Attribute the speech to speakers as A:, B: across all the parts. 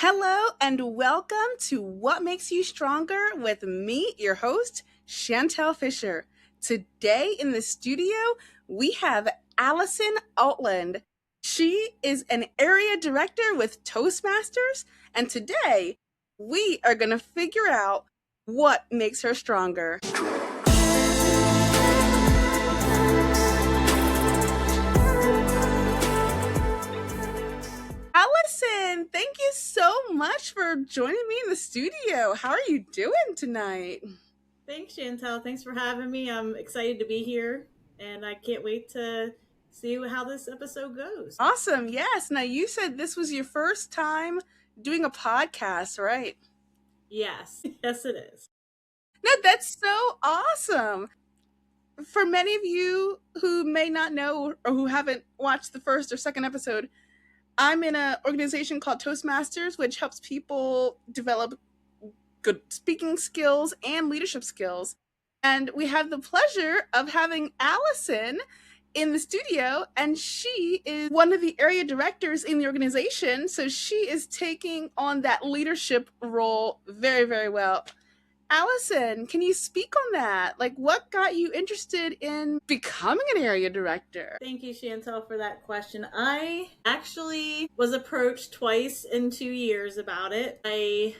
A: Hello and welcome to What Makes You Stronger with me, your host, Chantel Fisher. Today in the studio, we have Alison Altland. She is an area director with Toastmasters, and today we are going to figure out what makes her stronger. Alison, thank you so much for joining me in the studio. How are you doing tonight?
B: Thanks, Chantel. Thanks for having me. I'm excited to be here, and I can't wait to see how this episode goes.
A: Awesome. Yes. Now, you said this was your first time doing a podcast, right?
B: Yes, yes, it is.
A: No, that's so awesome. For many of you who may not know or who haven't watched the first or second episode, I'm in an organization called Toastmasters, which helps people develop good speaking skills and leadership skills. And we have the pleasure of having Alison in the studio, and she is one of the area directors in the organization. So she is taking on that leadership role very, very well. Alison, can you speak on that? Like, what got you interested in becoming an area director?
B: Thank you, Chantel, for that question. I actually was approached twice in 2 years about it. I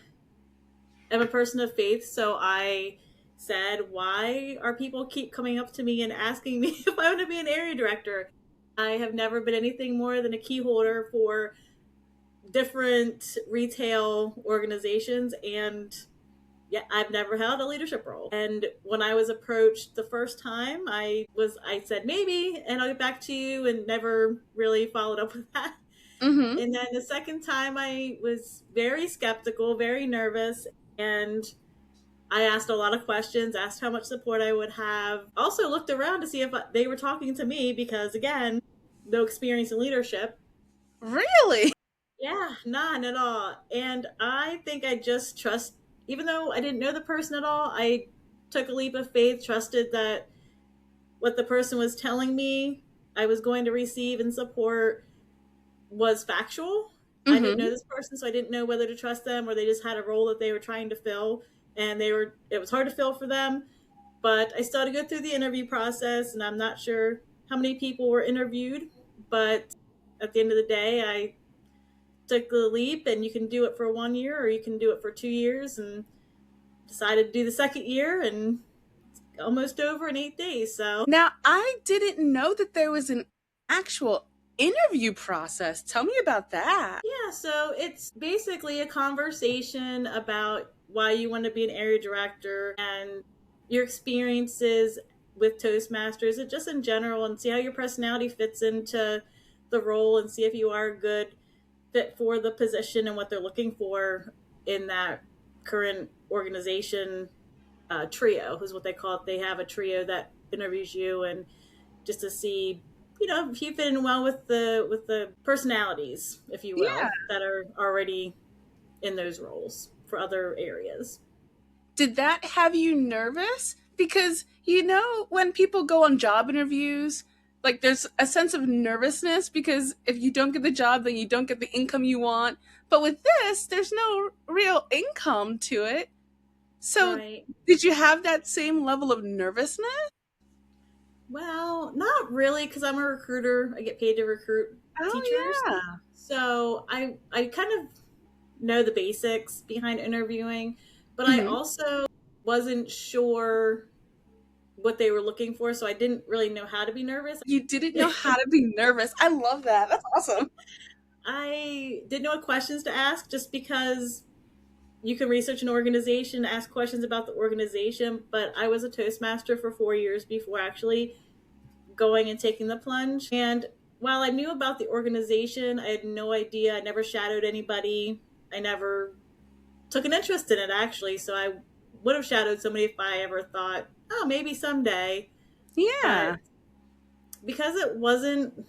B: am a person of faith, so I said, why are people keep coming up to me and asking me if I want to be an area director? I have never been anything more than a key holder for different retail organizations, and I've never held a leadership role. And when I was approached the first time, I said maybe, and I'll get back to you, and never really followed up with that.
A: Mm-hmm.
B: And then the second time, I was very skeptical, very nervous, and I asked a lot of questions, asked how much support I would have. Also looked around to see if they were talking to me because, again, no experience in leadership.
A: Really?
B: Yeah, none at all. And I think I just even though I didn't know the person at all, I took a leap of faith, trusted that what the person was telling me I was going to receive and support was factual.
A: Mm-hmm.
B: I didn't know this person, so I didn't know whether to trust them or they just had a role that they were trying to fill, and it was hard to fill for them. But I still had to go through the interview process, and I'm not sure how many people were interviewed, but at the end of the day, I took the leap, and you can do it for 1 year or you can do it for 2 years, and decided to do the second year, and it's almost over in 8 days. So
A: now, I didn't know that there was an actual interview process. Tell me about that.
B: yeah, so it's basically a conversation about why you want to be an area director and your experiences with Toastmasters and just in general, and see how your personality fits into the role, and see if you are a good fit for the position and what they're looking for in that current organization. Trio is what they call it. They have a trio that interviews you, and just to see, if you fit in well with the personalities, if you will,
A: Yeah.
B: that are already in those roles for other areas.
A: Did that have you nervous? Because, when people go on job interviews, like there's a sense of nervousness because if you don't get the job, then you don't get the income you want. But with this, there's no real income to it. So,
B: Right.
A: did you have that same level of nervousness?
B: Well, not really, because I'm a recruiter. I get paid to recruit
A: Oh,
B: teachers.
A: yeah.
B: So I kind of know the basics behind interviewing, but I
A: Mhm.
B: also wasn't sure what they were looking for, so I didn't really know how to be nervous.
A: You didn't know how to be nervous. I love that. That's awesome.
B: I didn't know what questions to ask, just because you can research an organization, ask questions about the organization, but I was a Toastmaster for 4 years before actually going and taking the plunge. And while I knew about the organization, I had no idea. I never shadowed anybody. I never took an interest in it, actually. So I would have shadowed somebody if I ever thought, oh, maybe someday.
A: Yeah.
B: But because it wasn't,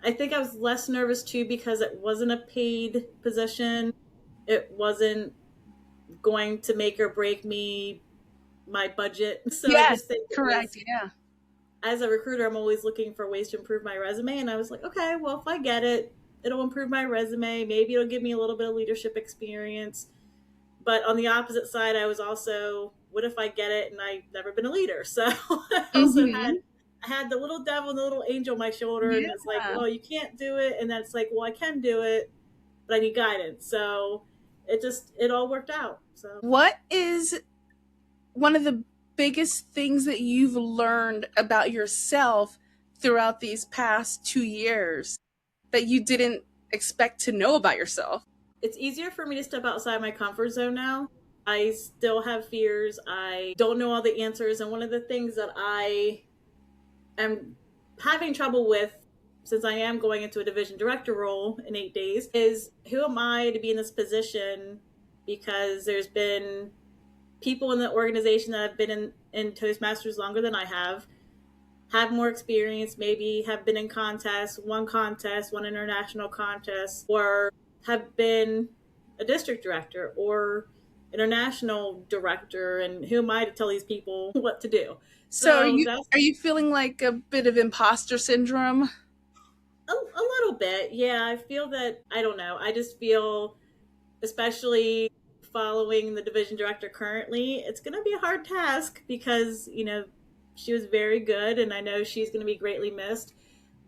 B: I think I was less nervous too because it wasn't a paid position. It wasn't going to make or break my budget. So I
A: Yes,
B: just think it
A: correct.
B: was,
A: Yeah.
B: as a recruiter, I'm always looking for ways to improve my resume. And I was like, okay, well, if I get it it'll improve my resume. Maybe it'll give me a little bit of leadership experience. But on the opposite side, I was also, what if I get it and I've never been a leader? So
A: Mm-hmm.
B: I had the little devil and the little angel on my shoulder, and it's like,
A: Yeah.
B: well, you can't do it, and then it's like, well, I can do it, but I need guidance. So it all worked out. So
A: What is one of the biggest things that you've learned about yourself throughout these past 2 years that you didn't expect to know about yourself?
B: it's easier for me to step outside my comfort zone now. I still have fears. I don't know all the answers, and one of the things that I am having trouble with, since I am going into a division director role in 8 days, is who am I to be in this position? Because there's been people in the organization that have been in Toastmasters longer than I have more experience, maybe have been in contests, one international contest, or have been a district director or international director. And who am I to tell these people what to do?
A: So
B: So that's
A: are you feeling like a bit of imposter syndrome?
B: a little bit. Yeah, I feel that, I don't know. I just feel, especially following the division director currently, it's going to be a hard task because, she was very good and I know she's going to be greatly missed.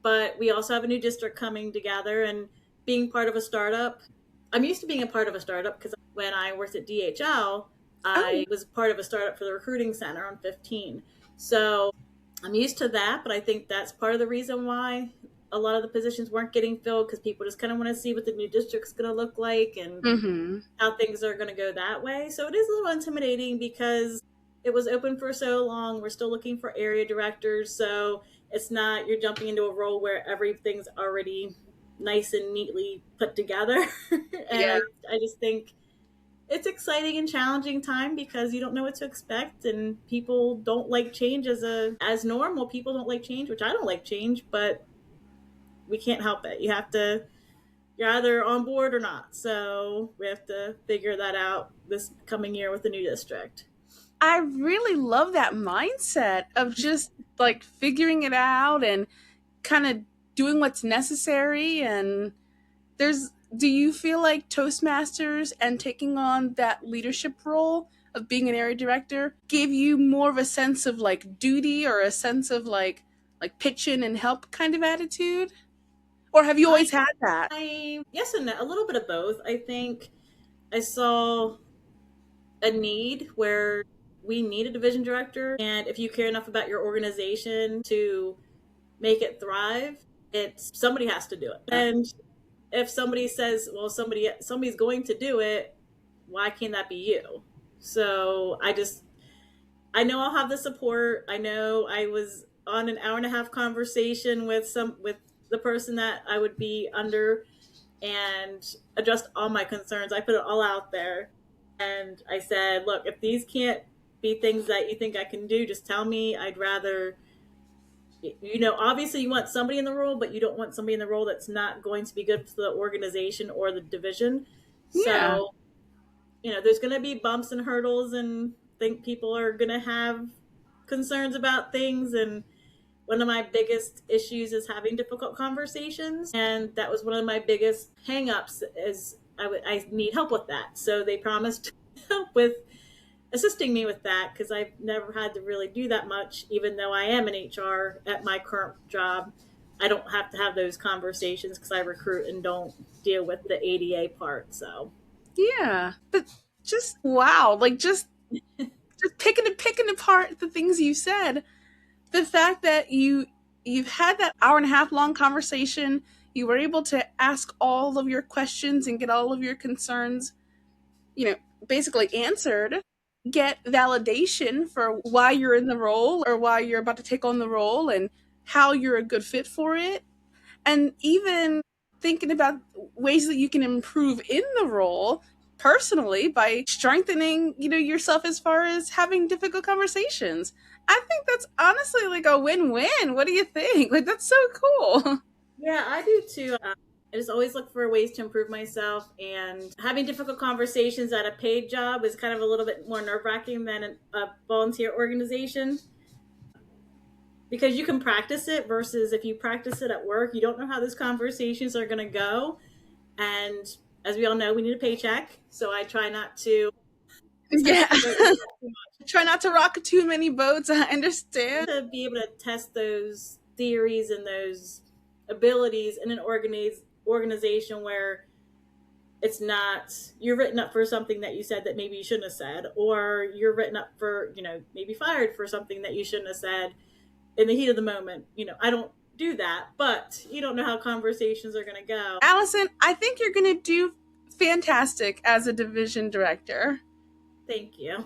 B: But we also have a new district coming together, and being part of a startup. I'm used to being a part of a startup because when I worked at DHL,
A: Oh,
B: I was part of a startup for the recruiting center on 15. So I'm used to that, but I think that's part of the reason why a lot of the positions weren't getting filled, because people just kind of want to see what the new district's going to look like and
A: mm-hmm.
B: how things are going to go that way. So it is a little intimidating because it was open for so long. We're still looking for area directors. So it's not, you're jumping into a role where everything's already nice and neatly put together. And
A: Yeah.
B: I just think it's exciting and challenging time because you don't know what to expect, and people don't like change as normal. People don't like change, which I don't like change, but we can't help it. You're either on board or not. So we have to figure that out this coming year with the new district.
A: I really love that mindset of just like figuring it out and kind of doing what's necessary. And there's do you feel like Toastmasters and taking on that leadership role of being an area director gave you more of a sense of like duty or a sense of like pitch in and help kind of attitude? Or have you
B: I
A: always had that?
B: I yes and no, a little bit of both. I think I saw a need where we need a division director, and if you care enough about your organization to make it thrive, it's somebody has to do it. And if somebody says, well, somebody's going to do it, why can't that be you? So I know I'll have the support. I know I was on an hour and a half conversation with the person that I would be under, and addressed all my concerns. I put it all out there. And I said, look, if these can't be things that you think I can do, just tell me. I'd rather, obviously you want somebody in the role, but you don't want somebody in the role that's not going to be good for the organization or the division.
A: Yeah.
B: So, there's going to be bumps and hurdles, and think people are going to have concerns about things. And one of my biggest issues is having difficult conversations, and that was one of my biggest hangups. Is I need help with that. So they promised help with assisting me with that, because I've never had to really do that much. Even though I am in HR at my current job, I don't have to have those conversations because I recruit and don't deal with the ADA part. So
A: Yeah. But just wow, like just picking apart the things you said. The fact that you've had that hour and a half long conversation, you were able to ask all of your questions and get all of your concerns, you know, basically answered, get validation for why you're in the role or why you're about to take on the role and how you're a good fit for it. And even thinking about ways that you can improve in the role personally by strengthening, yourself as far as having difficult conversations. I think that's honestly like a win-win. What do you think? Like that's so cool.
B: yeah, I do too. I just always look for ways to improve myself, and having difficult conversations at a paid job is kind of a little bit more nerve wracking than a volunteer organization. because you can practice it versus if you practice it at work, you don't know how those conversations are going to go. And as we all know, we need a paycheck. So I try not to
A: Yeah.
B: test the boat too much.
A: Try not to rock too many boats. I understand.
B: To be able to test those theories and those abilities in an organization where it's not, you're written up for something that you said that maybe you shouldn't have said, or you're written up for, maybe fired for something that you shouldn't have said in the heat of the moment. I don't do that, but you don't know how conversations are going to go.
A: Alison, I think you're going to do fantastic as a division director.
B: Thank you.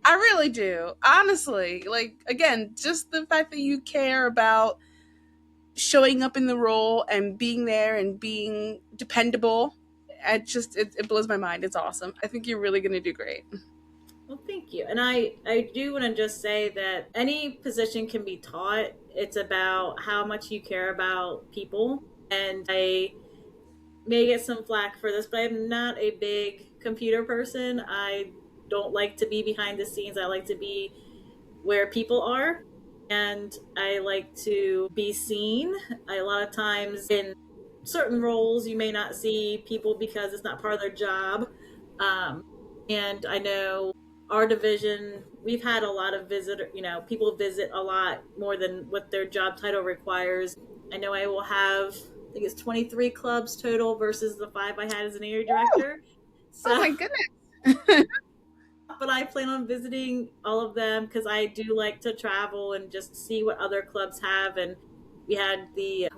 A: I really do. Honestly, like, again, just the fact that you care about showing up in the role and being there and being dependable, it blows my mind. It's awesome. I think you're really going to do great.
B: Well, thank you. And I do want to just say that any position can be taught. It's about how much you care about people. And I may get some flack for this, but I'm not a big computer person. I don't like to be behind the scenes. I like to be where people are. And I like to be seen. A lot of times in certain roles, you may not see people because it's not part of their job. And I know our division, we've had a lot of people visit a lot more than what their job title requires. I know I will have, I think it's 23 clubs total versus the 5 I had as an area director.
A: So, oh my goodness.
B: But I plan on visiting all of them because I do like to travel and just see what other clubs have. And we had the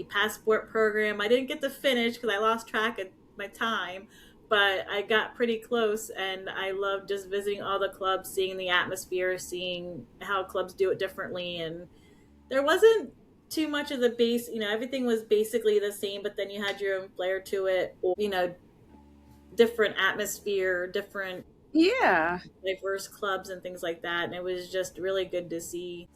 B: passport program. I didn't get to finish because I lost track of my time, but I got pretty close, and I love just visiting all the clubs, seeing the atmosphere, seeing how clubs do it differently. And there wasn't too much of the base, everything was basically the same, but then you had your own flair to it, or, different atmosphere, different diverse clubs and things like that. And it was just really good to see.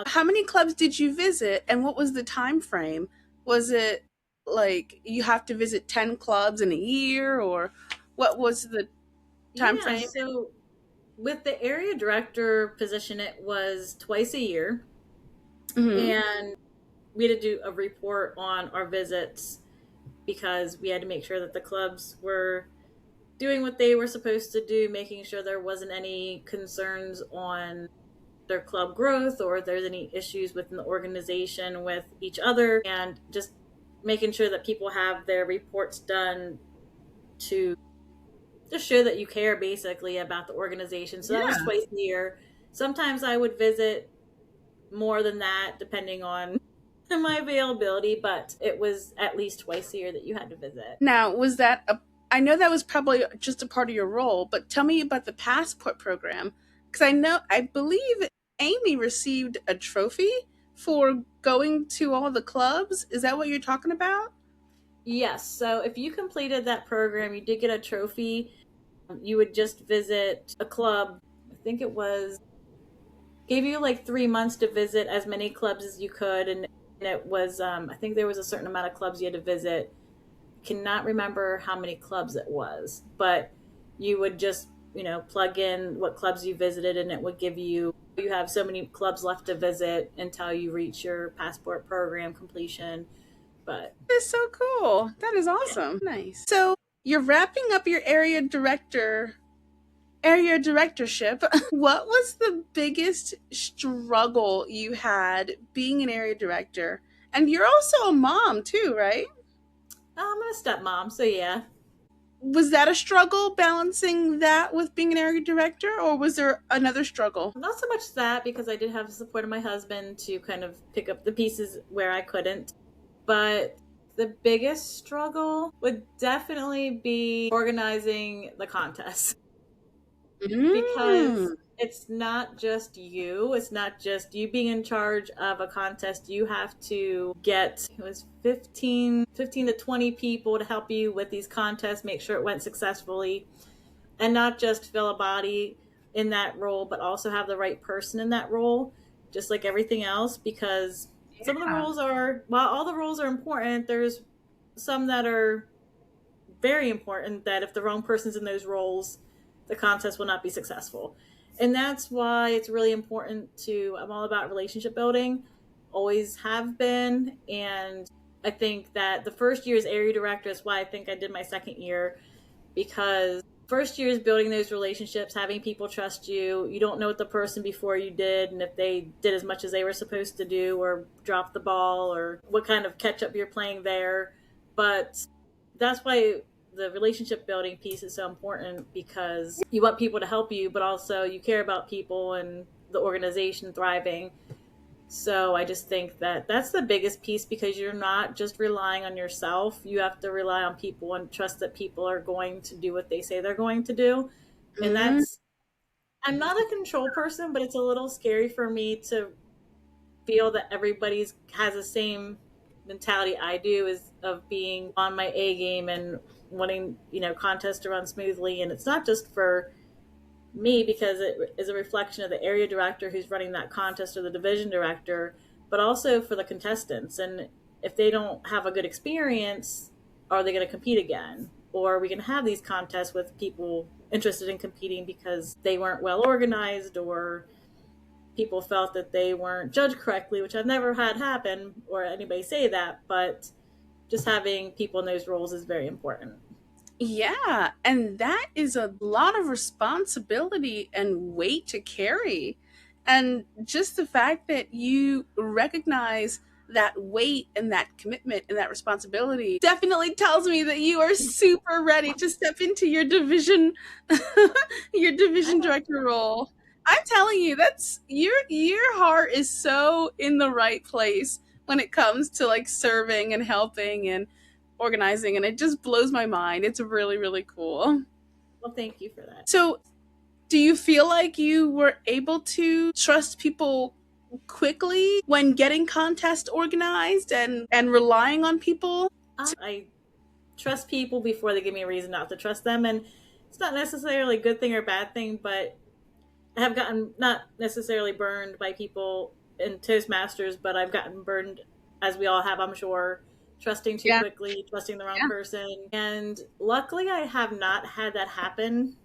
A: How many clubs did you visit, and what was the time frame? Was it like you have to visit 10 clubs in a year, or what was the time frame?
B: So with the area director position, it was twice a year. Mm-hmm. And we had to do a report on our visits because we had to make sure that the clubs were doing what they were supposed to do, making sure there wasn't any concerns on their club growth or if there's any issues within the organization with each other, and just making sure that people have their reports done to just show that you care basically about the organization. So that was twice a year. Sometimes I would visit more than that depending on my availability, but it was at least twice a year that you had to visit.
A: Now, was that I know that was probably just a part of your role, but tell me about the passport program, because I believe Amy received a trophy for going to all the clubs. Is that what you're talking about?
B: Yes. So if you completed that program, you did get a trophy. You would just visit a club. I think it gave you like 3 months to visit as many clubs as you could. And it was, I think there was a certain amount of clubs you had to visit. Cannot remember how many clubs it was, but you would just, plug in what clubs you visited, and it would give you have so many clubs left to visit until you reach your passport program completion. But
A: that's so cool. That is awesome. Yeah. Nice. So you're wrapping up your area directorship. What was the biggest struggle you had being an area director? And you're also a mom too, right?
B: I'm a stepmom, so yeah.
A: Was that a struggle, balancing that with being an area director, or was there another struggle?
B: Not so much that, because I did have the support of my husband to kind of pick up the pieces where I couldn't. But the biggest struggle would definitely be organizing the contest. Because it's not just you. It's not just you being in charge of a contest. You have to get, it was 15 to 20 people to help you with these contests, make sure it went successfully, and not just fill a body in that role, but also have the right person in that role, just like everything else. Because some of the roles while all the roles are important, there's some that are very important that if the wrong person's in those roles, the contest will not be successful. And that's why it's really important to, I'm all about relationship building, always have been. And I think that the first year as area director is why I think I did my second year, because first year is building those relationships, having people trust you. You don't know what the person before you did, and if they did as much as they were supposed to do or dropped the ball, or what kind of catch up you're playing there. But that's why the relationship building piece is so important, because you want people to help you, but also you care about people and the organization thriving. So I just think that that's the biggest piece, because you're not just relying on yourself. You have to rely on people and trust that people are going to do what they say they're going to do. And
A: Mm,
B: that's, I'm not a control person, but it's a little scary for me to feel that everybody's has the same mentality I do, is of being on my A game and wanting, contests to run smoothly. And it's not just for me, because it is a reflection of the area director who's running that contest, or the division director, but also for the contestants. And if they don't have a good experience, are they going to compete again? Or are we going to have these contests with people interested in competing because they weren't well organized, or people felt that they weren't judged correctly, which I've never had happen or anybody say that, but just having people in those roles is very important.
A: yeah, and that is a lot of responsibility and weight to carry. And just the fact that you recognize that weight and that commitment and that responsibility definitely tells me that you are super ready to step into your division your division director role. I'm telling you, that's your heart is so in the right place when it comes to like serving and helping and organizing, and it just blows my mind. It's really, really cool.
B: Well, thank you for that.
A: So, do you feel like you were able to trust people quickly when getting contest organized and relying on people?
B: I trust people before they give me a reason not to trust them. And it's not necessarily a good thing or bad thing, but I have gotten not necessarily burned by people in Toastmasters, but I've gotten burned, as we all have, I'm sure, trusting too
A: Yeah,
B: quickly, trusting the wrong
A: yeah.
B: person. And luckily, I have not had that happen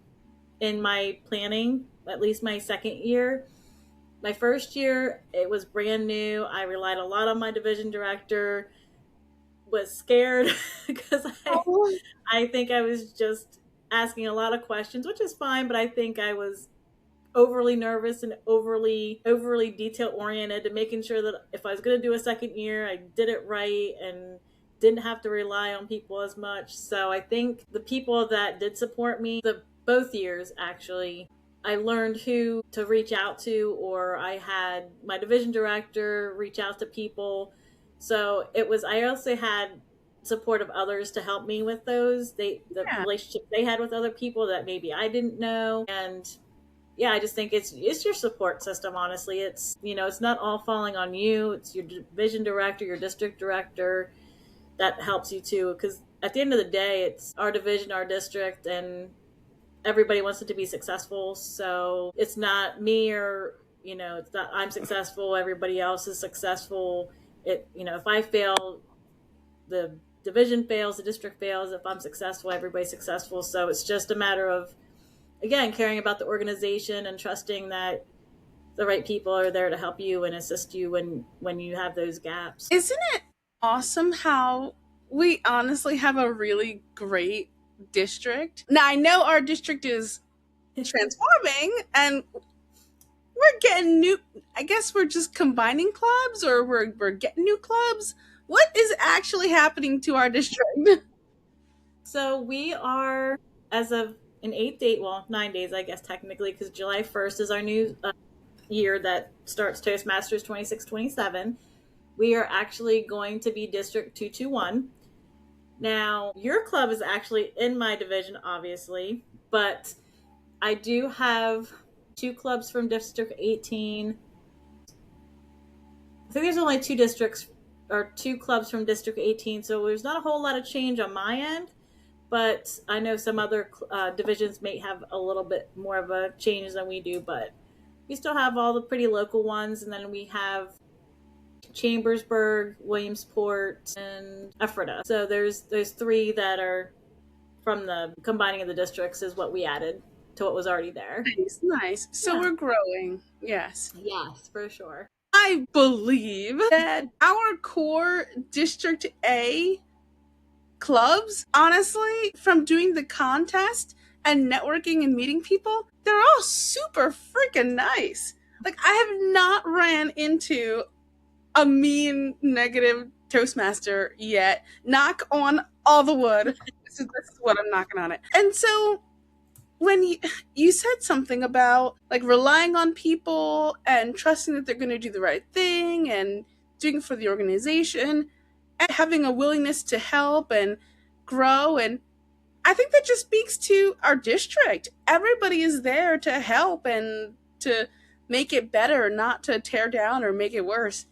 B: in my planning, at least my second year. My first year, it was brand new. I relied a lot on my division director, was scared because
A: Oh,
B: I think I was just asking a lot of questions, which is fine, but I think I was overly nervous and overly detail oriented, and making sure that if I was going to do a second year, I did it right and didn't have to rely on people as much. So I think the people that did support me, the both years actually, I learned who to reach out to, or I had my division director reach out to people. So it was, I also had support of others to help me with those, the
A: yeah.
B: relationship they had with other people that maybe I didn't know. And yeah, I just think it's your support system. Honestly, it's, it's not all falling on you. It's your division director, your district director that helps you too. Because at the end of the day, it's our division, our district, and everybody wants it to be successful. So it's not me, or it's not I'm successful, everybody else is successful. If I fail, the division fails, the district fails. If I'm successful, everybody's successful. So it's just a matter of, again, caring about the organization and trusting that the right people are there to help you and assist you when you have those gaps.
A: Isn't it awesome how we honestly have a really great district? Now, I know our district is transforming and we're getting new. I guess we're just combining clubs, or we're getting new clubs. What is actually happening to our district?
B: So we are, as of an 8 date, well, 9 days, I guess, technically, because July 1st is our new year that starts Toastmasters 26-27. We are actually going to be District 221. Now, your club is actually in my division, obviously, but I do have two clubs from District 18. I think there's only two districts or two clubs from District 18, so there's not a whole lot of change on my end. But I know some other divisions may have a little bit more of a change than we do, but we still have all the pretty local ones, and then we have Chambersburg, Williamsport, and Ephrata. So there's three that are from the combining of the districts is what we added to what was already there.
A: Nice, nice. So
B: Yeah.
A: we're growing. Yes.
B: Yes, for sure.
A: I believe that our core District A clubs, honestly, from doing the contest and networking and meeting people, they're all super freaking nice. Like, I have not ran into a mean, negative Toastmaster yet. Knock on all the wood. This is what I'm knocking on it. And so when you said something about like relying on people and trusting that they're going to do the right thing and doing it for the organization and having a willingness to help and grow, and I think that just speaks to our district. Everybody is there to help and to make it better, not to tear down or make it worse.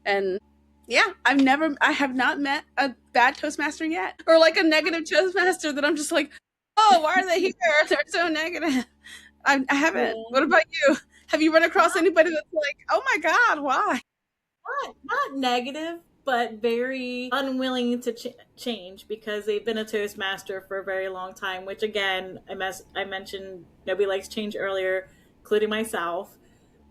A: And yeah, I have not met a bad Toastmaster yet, or like a negative Toastmaster that I'm just like, oh, why are they here? They're so negative. I haven't.
B: Yeah.
A: What about you? Have you run across anybody that's like, oh my God, why?
B: Not negative, but very unwilling to change because they've been a Toastmaster for a very long time. Which again, I mentioned nobody likes change earlier, including myself.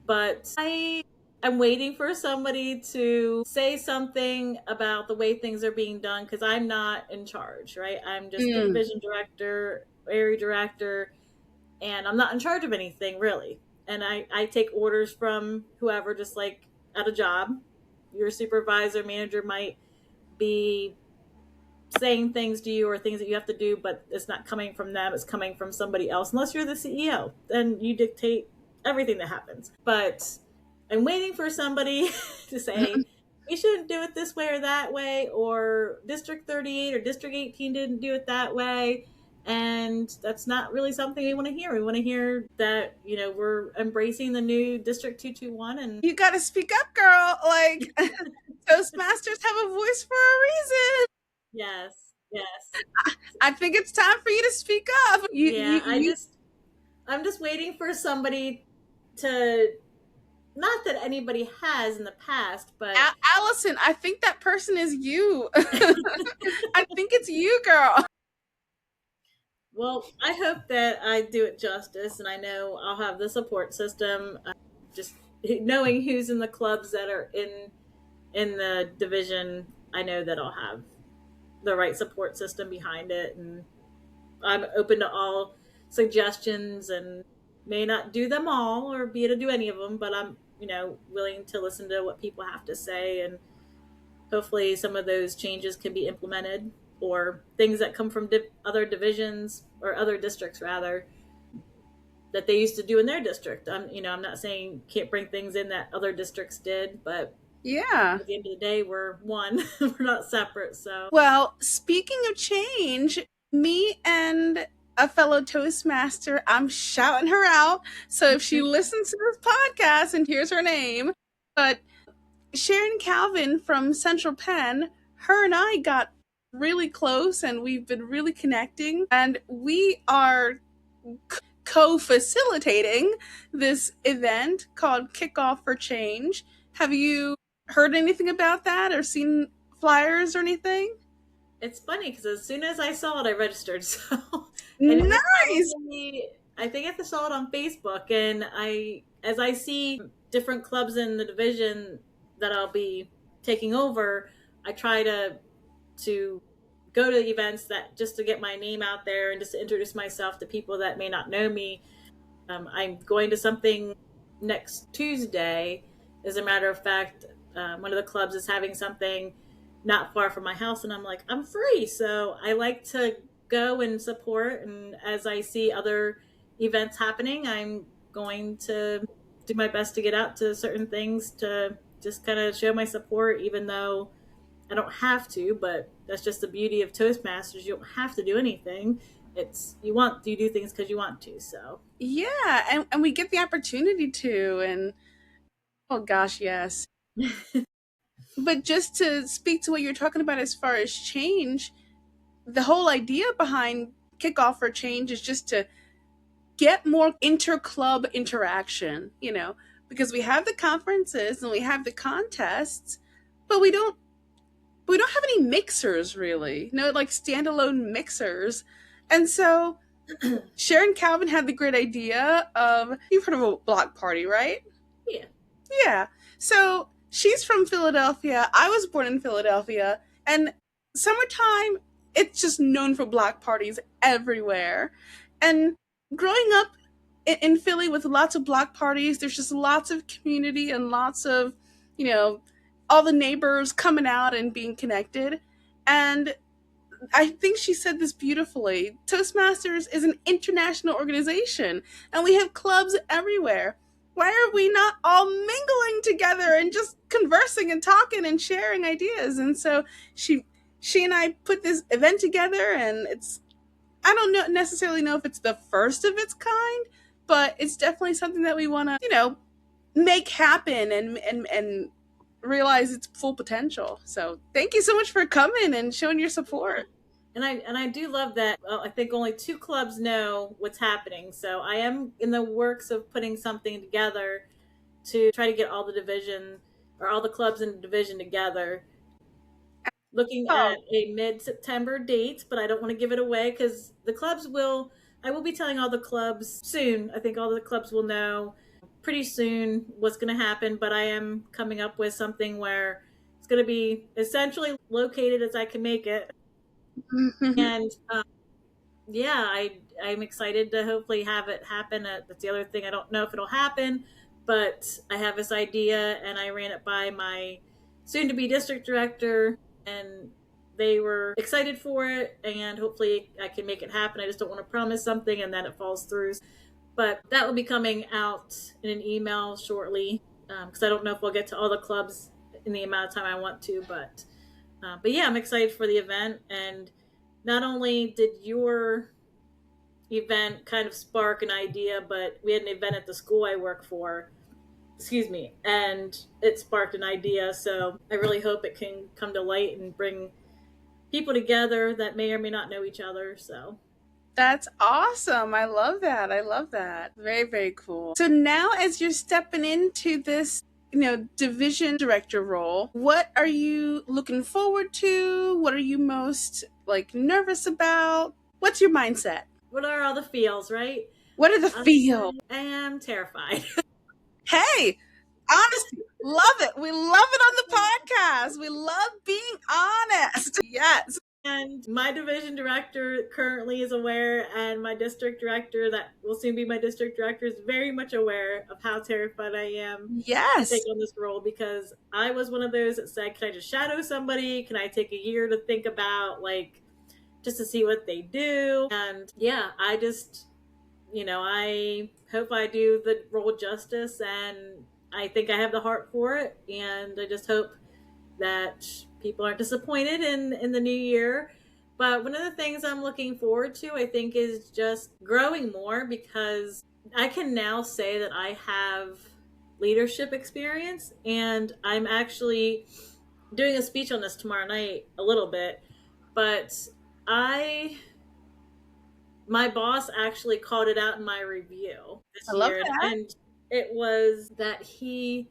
B: But I'm waiting for somebody to say something about the way things are being done because I'm not in charge, right? I'm just the division director, area director, and I'm not in charge of anything really. And I take orders from whoever, just like at a job. Your supervisor, manager might be saying things to you or things that you have to do, but it's not coming from them, it's coming from somebody else. Unless you're the CEO, then you dictate everything that happens. But I'm waiting for somebody to say, we shouldn't do it this way or that way, or District 38 or District 18 didn't do it that way. And that's not really something we want to hear. We want to hear that, we're embracing the new District 221. And
A: you got to speak up, girl. Like, Toastmasters have a voice for a reason.
B: Yes, yes.
A: I think it's time for you to speak up.
B: I'm just waiting for somebody to, not that anybody has in the past, but
A: Allison, I think that person is you. I think it's you, girl.
B: Well, I hope that I do it justice, and I know I'll have the support system. Just knowing who's in the clubs that are in the division, I know that I'll have the right support system behind it, and I'm open to all suggestions and may not do them all or be able to do any of them, but I'm willing to listen to what people have to say, and hopefully some of those changes can be implemented, or things that come from other divisions or other districts rather that they used to do in their district. I'm not saying can't bring things in that other districts did, but
A: yeah,
B: at the end of the day, we're one. We're not separate. So,
A: well, speaking of change, me and a fellow Toastmaster, I'm shouting her out. So if she listens to this podcast and hears her name, but Sharon Calvin from Central Penn, her and I got really close and we've been really connecting, and we are co-facilitating this event called Kickoff for Change. Have you heard anything about that or seen flyers or anything?
B: It's funny because as soon as I saw it, I registered. So
A: nice.
B: I think I saw it on Facebook, and as I see different clubs in the division that I'll be taking over, I try to go to events that just to get my name out there and just to introduce myself to people that may not know me. I'm going to something next Tuesday. As a matter of fact, one of the clubs is having something not far from my house, and I'm like, I'm free, so I like to go and support. And as I see other events happening, I'm going to do my best to get out to certain things to just kind of show my support, even though I don't have to. But that's just the beauty of Toastmasters. You don't have to do anything. It's you do things because you want to. So
A: yeah, and we get the opportunity to, and oh gosh, yes. But just to speak to what you're talking about as far as change, the whole idea behind Kickoff for Change is just to get more inter-club interaction, because we have the conferences and we have the contests, but we don't have any mixers really, like standalone mixers. And so Sharon Calvin had the great idea of, you've heard of a block party, right?
B: Yeah.
A: Yeah. So she's from Philadelphia. I was born in Philadelphia. And summertime, it's just known for block parties everywhere. And growing up in Philly with lots of block parties, there's just lots of community and lots of, you know, all the neighbors coming out and being connected. And I think she said this beautifully. Toastmasters is an international organization, and we have clubs everywhere. Why are we not all mingling together and just conversing and talking and sharing ideas? And so she and I put this event together, and it's, I don't know, necessarily know if it's the first of its kind, but it's definitely something that we want to, make happen and realize its full potential. So thank you so much for coming and showing your support.
B: And I do love that. Well, I think only 2 clubs know what's happening. So I am in the works of putting something together to try to get all the division or all the clubs in the division together. Looking
A: Oh,
B: at a mid-September date, but I don't want to give it away because the clubs will. I will be telling all the clubs soon. I think all the clubs will know pretty soon what's going to happen. But I am coming up with something where it's going to be essentially located as I can make it, and yeah, I'm excited to hopefully have it happen. That's the other thing. I don't know if it'll happen, but I have this idea, and I ran it by my soon-to-be district director, and they were excited for it. And hopefully, I can make it happen. I just don't want to promise something and then it falls through. But that will be coming out in an email shortly, because I don't know if we'll get to all the clubs in the amount of time I want to. But yeah, I'm excited for the event. And not only did your event kind of spark an idea, but we had an event at the school I work for, excuse me, and it sparked an idea. So I really hope it can come to light and bring people together that may or may not know each other. So
A: that's awesome. I love that. I love that. Very, very cool. So now as you're stepping into this, division director role, what are you looking forward to? What are you most nervous about? What's your mindset?
B: what are all the feels, right?
A: What are the feel?
B: I am terrified.
A: Hey, honesty. Love it. We love it on the podcast. We love being honest. Yes.
B: And my division director currently is aware, and my district director, that will soon be my district director, is very much aware of how terrified I am to
A: Yes.
B: take on this role, because I was one of those that said, can I just shadow somebody? Can I take a year to think about, just to see what they do? And yeah, I just, I hope I do the role justice, and I think I have the heart for it. And I just hope that people aren't disappointed in the new year. But one of the things I'm looking forward to, I think, is just growing more, because I can now say that I have leadership experience, and I'm actually doing a speech on this tomorrow night a little bit. But my boss actually called it out in my review
A: I
B: this
A: love
B: year,
A: that.
B: and it was that he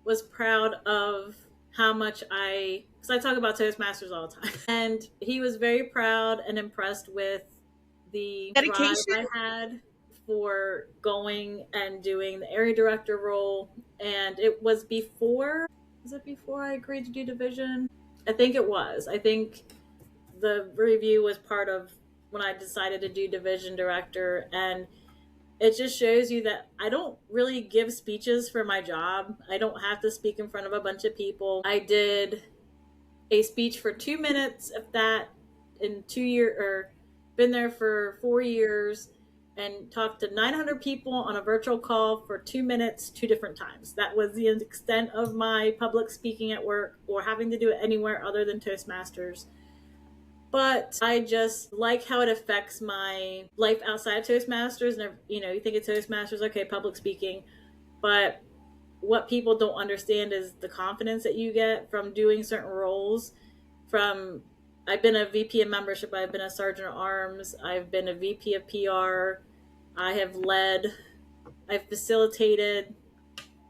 B: was proud of how much because I talk about Toastmasters all the time, and he was very proud and impressed with the drive
A: Dedication.
B: I had for going and doing the area director role. And it was it before I agreed to do division? I think it was. I think the review was part of when I decided to do division director. And it just shows you that I don't really give speeches for my job. I don't have to speak in front of a bunch of people. I did a speech for 2 minutes of that in 2 years, or been there for 4 years, and talked to 900 people on a virtual call for 2 minutes, 2 different times. That was the extent of my public speaking at work, or having to do it anywhere other than Toastmasters. But I just like how it affects my life outside of Toastmasters. And you think of Toastmasters, okay, public speaking, but what people don't understand is the confidence that you get from doing certain roles. I've been a VP of membership, I've been a sergeant at arms, I've been a VP of PR, I've facilitated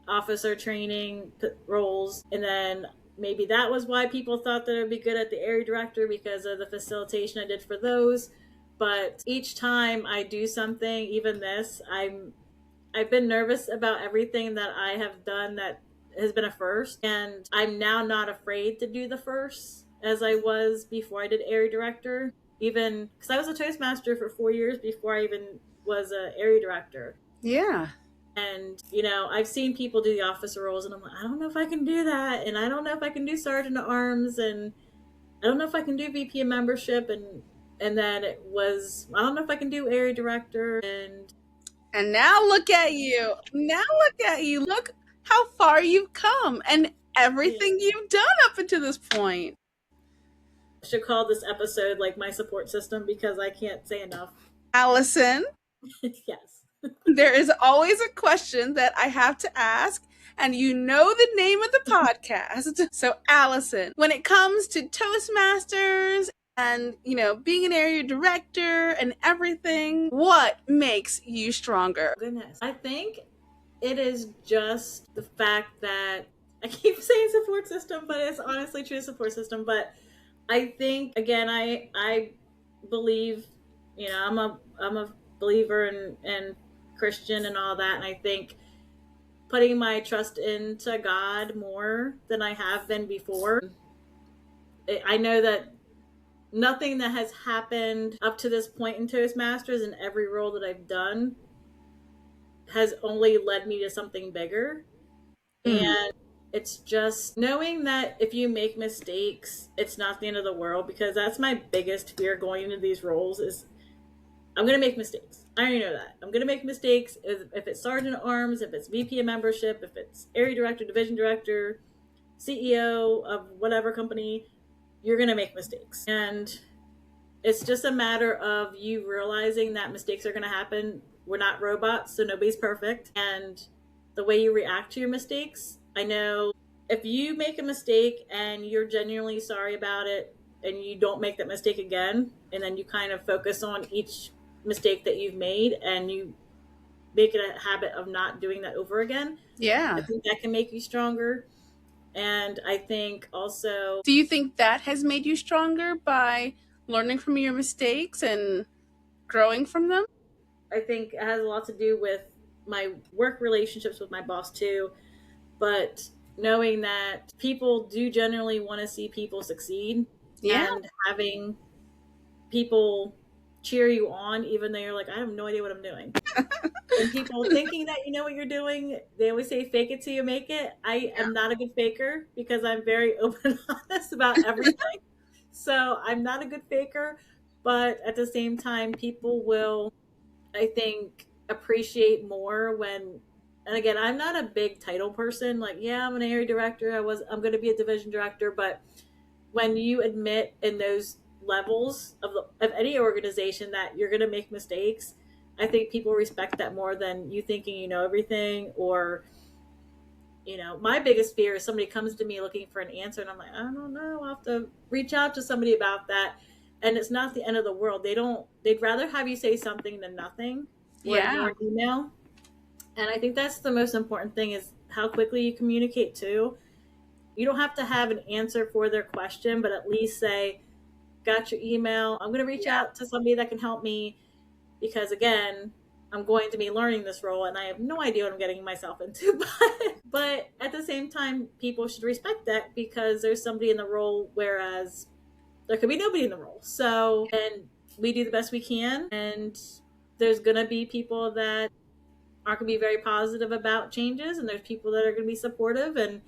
B: officer training roles, and then maybe that was why people thought that I'd be good at the area director, because of the facilitation I did for those. But each time I do something, even this, I've been nervous about everything that I have done that has been a first, and I'm now not afraid to do the first as I was before I did area director. Even because I was a Toastmaster for 4 years before I even was a area director.
A: Yeah.
B: And I've seen people do the officer roles, and I'm like, I don't know if I can do that, and I don't know if I can do sergeant at arms, and I don't know if I can do VP of membership, and then it was, I don't know if I can do area director,
A: And now look at you. Now look at you. Look how far you've come and everything you've done up until this point.
B: I should call this episode like my support system because I can't say enough.
A: Alison,
B: Yes.
A: there is always a question that I have to ask, and you know the name of the podcast. So, Alison, when it comes to Toastmasters and, being an area director and everything, what makes you stronger?
B: Goodness. I think it is just the fact that I keep saying support system, but it's honestly true support system. But I think, again, I believe, I'm a believer and Christian and all that, and I think putting my trust into God more than I have been before. I know that nothing that has happened up to this point in Toastmasters and every role that I've done has only led me to something bigger. And it's just knowing that if you make mistakes, it's not the end of the world, because that's my biggest fear going into these roles is I'm going to make mistakes. I already know that. I'm going to make mistakes if it's sergeant at arms, if it's VP of membership, if it's area director, division director, CEO of whatever company, you're going to make mistakes. And it's just a matter of you realizing that mistakes are going to happen. We're not robots, so nobody's perfect. And the way you react to your mistakes, I know if you make a mistake and you're genuinely sorry about it and you don't make that mistake again, and then you kind of focus on each mistake that you've made and you make it a habit of not doing that over again.
A: Yeah.
B: I think that can make you stronger. And I think also,
A: do you think that has made you stronger by learning from your mistakes and growing from them?
B: I think it has a lot to do with my work relationships with my boss too, but knowing that people do generally want to see people succeed, and having people cheer you on even though you're like, I have no idea what I'm doing. And people thinking that you know what you're doing, they always say fake it till you make it. I am not a good faker because I'm very open and honest about everything. So I'm not a good faker, but at the same time, people will, I think, appreciate more when, and again, I'm not a big title person. Like, yeah, I'm an area director. I'm going to be a division director. But when you admit in those levels of any organization that you're going to make mistakes, I think people respect that more than you thinking you know everything. Or, my biggest fear is somebody comes to me looking for an answer and I'm like, I don't know, I'll have to reach out to somebody about that. And it's not the end of the world. They'd rather have you say something than nothing, or ignore an email. And I think that's the most important thing, is how quickly you communicate too. You don't have to have an answer for their question, but at least say, got your email. I'm going to reach out to somebody that can help me, because again, I'm going to be learning this role and I have no idea what I'm getting myself into. But at the same time, people should respect that because there's somebody in the role, whereas there could be nobody in the role. So, and we do the best we can. And there's going to be people that aren't going to be very positive about changes, and there's people that are going to be supportive. And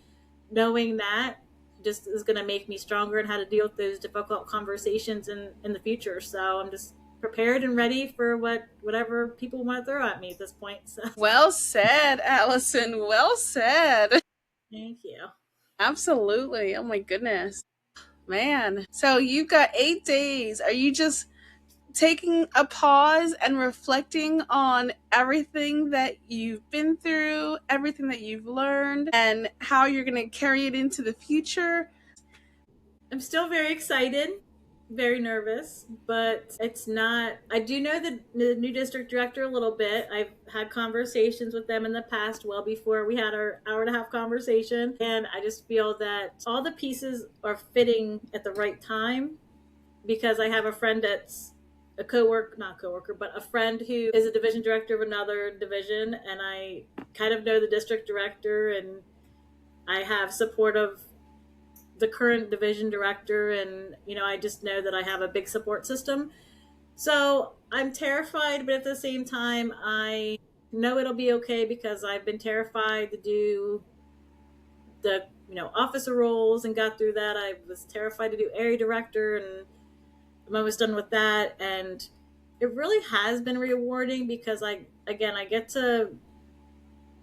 B: knowing that just is going to make me stronger in how to deal with those difficult conversations in the future. So I'm just prepared and ready for whatever people want to throw at me at this point. So.
A: Well said, Alison. Well said.
B: Thank you.
A: Absolutely. Oh my goodness. Man. So you've got 8 days. Are you just taking a pause and reflecting on everything that you've been through, everything that you've learned, and how you're going to carry it into the future?
B: I'm still very excited, very nervous, but it's not. I do know the new district director a little bit. I've had conversations with them in the past, well before we had our hour-and-a-half conversation, and I just feel that all the pieces are fitting at the right time, because I have a friend that's a coworker, not coworker, but a friend who is a division director of another division, and I kind of know the district director, and I have support of the current division director, and I just know that I have a big support system. So I'm terrified, but at the same time, I know it'll be okay because I've been terrified to do the officer roles and got through that. I was terrified to do area director, and I'm almost done with that. And it really has been rewarding because I get to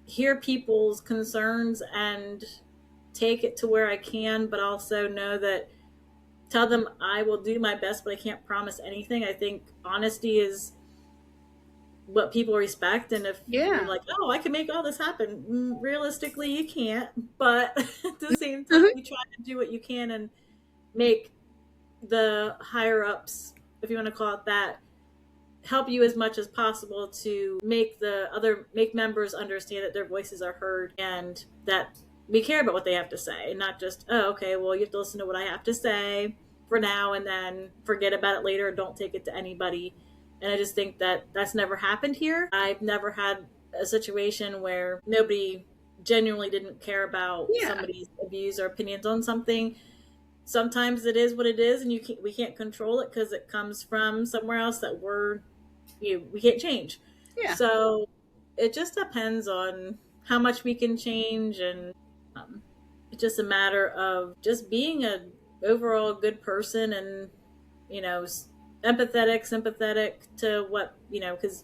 B: hear people's concerns and take it to where I can, but also know that tell them I will do my best, but I can't promise anything. I think honesty is what people respect. And if you're
A: Yeah.
B: like, oh, I can make all this happen, realistically, you can't. But at the same time,
A: Mhm.
B: you try to do what you can and make the higher ups, if you want to call it that, help you as much as possible to make members understand that their voices are heard and that we care about what they have to say, and not just, oh, okay, well, you have to listen to what I have to say for now and then forget about it later and don't take it to anybody. And I just think that that's never happened here. I've never had a situation where nobody genuinely didn't care about
A: Yeah.
B: somebody's views or opinions on something. Sometimes it is what it is, and we can't control it because it comes from somewhere else that we can't change.
A: Yeah.
B: So it just depends on how much we can change, and it's just a matter of just being a overall good person, and you know empathetic, sympathetic to what because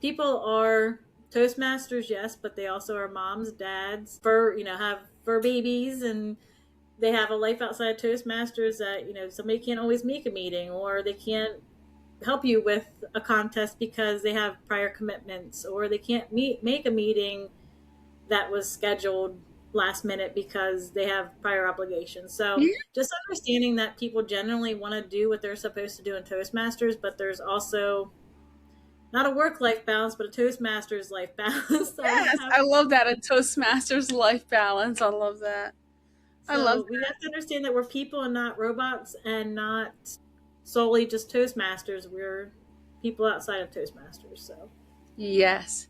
B: people are Toastmasters, yes, but they also are moms, dads, have fur babies, and they have a life outside of Toastmasters that somebody can't always make a meeting, or they can't help you with a contest because they have prior commitments, or they can't make a meeting that was scheduled last minute because they have prior obligations. So
A: Yeah.
B: just understanding that people generally want to do what they're supposed to do in Toastmasters, but there's also not a work-life balance, but a Toastmasters life balance that we
A: Yes.
B: have.
A: I love that. A Toastmasters life balance. I love that. I love
B: So we have to understand that we're people and not robots, and not solely just Toastmasters. We're people outside of Toastmasters. So
A: yes.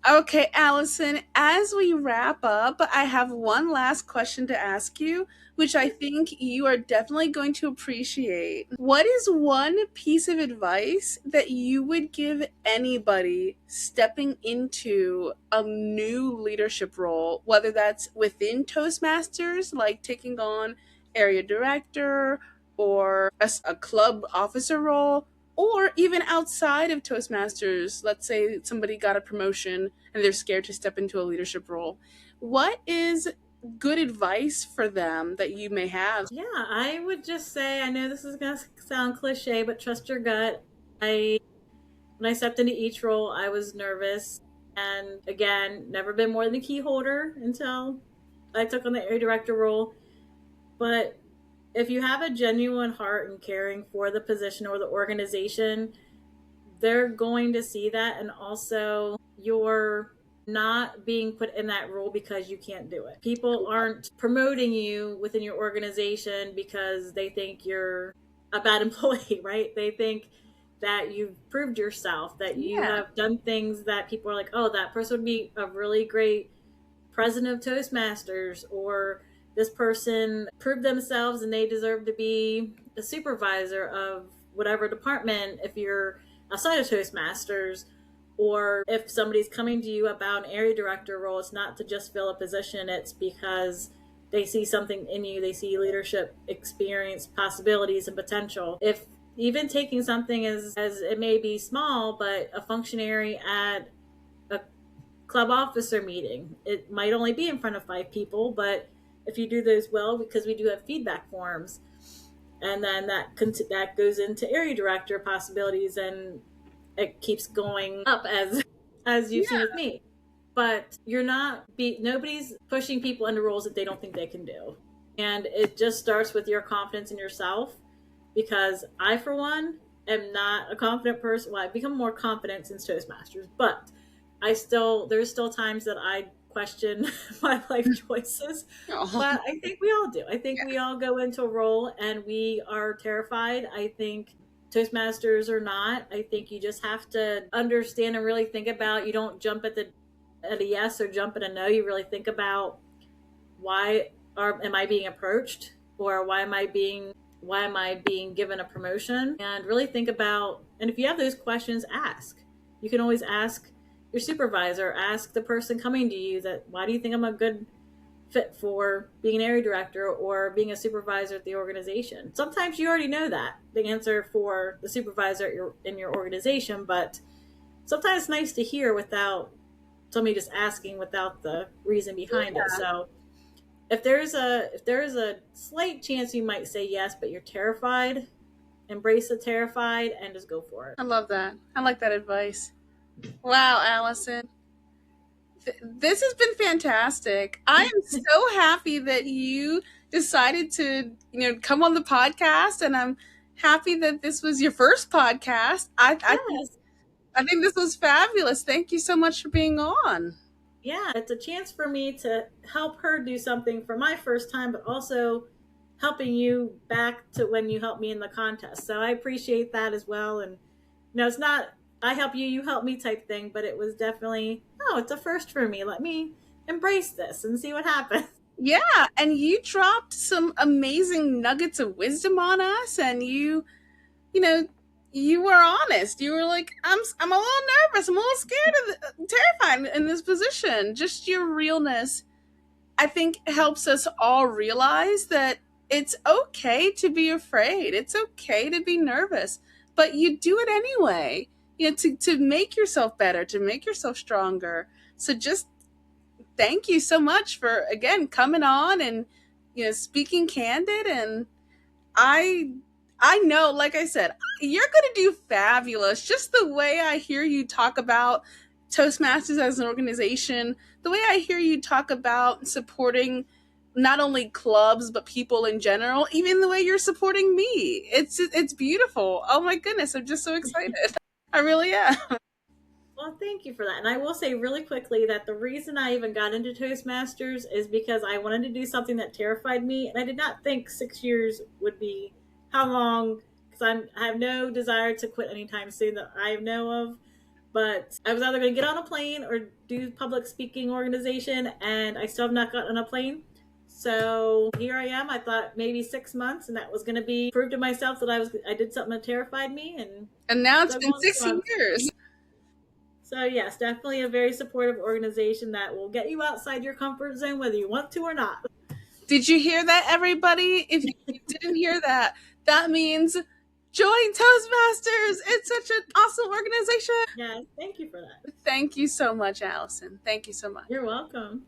A: Okay, Allison, as we wrap up, I have one last question to ask you, which I think you are definitely going to appreciate. What is one piece of advice that you would give anybody stepping into a new leadership role, whether that's within Toastmasters, like taking on area director or a club officer role, or even outside of Toastmasters? Let's say somebody got a promotion and they're scared to step into a leadership role. What is good advice for them that you may have?
B: yeah, I would just say, I know this is going to sound cliche, but trust your gut. I When I stepped into each role, I was nervous, and again, never been more than a key holder until I took on the area director role. But if you have a genuine heart and caring for the position or the organization, they're going to see that. And also, you're not being put in that role because you can't do it. People aren't promoting you within your organization because they think you're a bad employee, right? They think that you've proved yourself, that you
A: Yeah.
B: have done things that people are like, oh, that person would be a really great president of Toastmasters, or this person proved themselves and they deserve to be a supervisor of whatever department if you're outside of Toastmasters. Or if somebody's coming to you about an area director role, it's not to just fill a position, it's because they see something in you, they see leadership experience, possibilities, and potential. If even taking something as it may be small, but a functionary at a club officer meeting. It might only be in front of 5 people, but if you do those well, because we do have feedback forms, and then that goes into area director possibilities, and it keeps going up as you've seen with
A: Yeah.
B: me. But nobody's pushing people into roles that they don't think they can do, and it just starts with your confidence in yourself. Because I, for one, am not a confident person. Well, I've become more confident since Toastmasters, but there's still times that I question my life choices.
A: Oh,
B: But I think we all do. I think
A: yeah.
B: we all go into a role and we are terrified. I think Toastmasters or not, I think you just have to understand and really think about, you don't jump at a yes or jump at a no. You really think about, am I being approached, or why am I being given a promotion, and really think about, and if you have those questions, ask. You can always ask your supervisor, ask the person coming to you, that why do you think I'm a good fit for being an area director or being a supervisor at the organization. Sometimes you already know the answer for the supervisor in your organization, but sometimes it's nice to hear without somebody just asking without the reason behind it. So if there's a slight chance you might say yes, but you're terrified, embrace the terrified and just go for it.
A: I love that. I like that advice. Wow, Allison. This has been fantastic. I am so happy that you decided to, come on the podcast, and I'm happy that this was your first podcast.
B: Yes.
A: I think this was fabulous. Thank you so much for being on.
B: Yeah, it's a chance for me to help her do something for my first time, but also helping you back to when you helped me in the contest. So I appreciate that as well. And it's not I help you, you help me type thing, but it was definitely, it's a first for me. Let me embrace this and see what happens.
A: Yeah, and you dropped some amazing nuggets of wisdom on us, and you were honest. You were like, I'm a little nervous. I'm a little scared terrified in this position. Just your realness, I think, helps us all realize that it's okay to be afraid. It's okay to be nervous, but you do it anyway. To make yourself better, to make yourself stronger. So just thank you so much for, again, coming on and speaking candid. And I know, like I said, you're going to do fabulous. Just the way I hear you talk about Toastmasters as an organization, the way I hear you talk about supporting not only clubs but people in general, even the way you're supporting me, it's beautiful. Oh my goodness, I'm just so excited. I really am.
B: Well, thank you for that. And I will say really quickly that the reason I even got into Toastmasters is because I wanted to do something that terrified me, and I did not think 6 years would be how long, because I have no desire to quit anytime soon that I know of. But I was either going to get on a plane or do public speaking organization, and I still have not gotten on a plane. So here I am. I thought maybe 6 months, and that was going to be prove to myself that I did something that terrified me,
A: and now it's been 6 years.
B: So yes, definitely a very supportive organization that will get you outside your comfort zone, whether you want to or not.
A: Did you hear that, everybody? If you didn't hear that, that means join Toastmasters. It's such an awesome organization.
B: Yeah, thank you for that.
A: Thank you so much, Allison. Thank you so much.
B: You're welcome.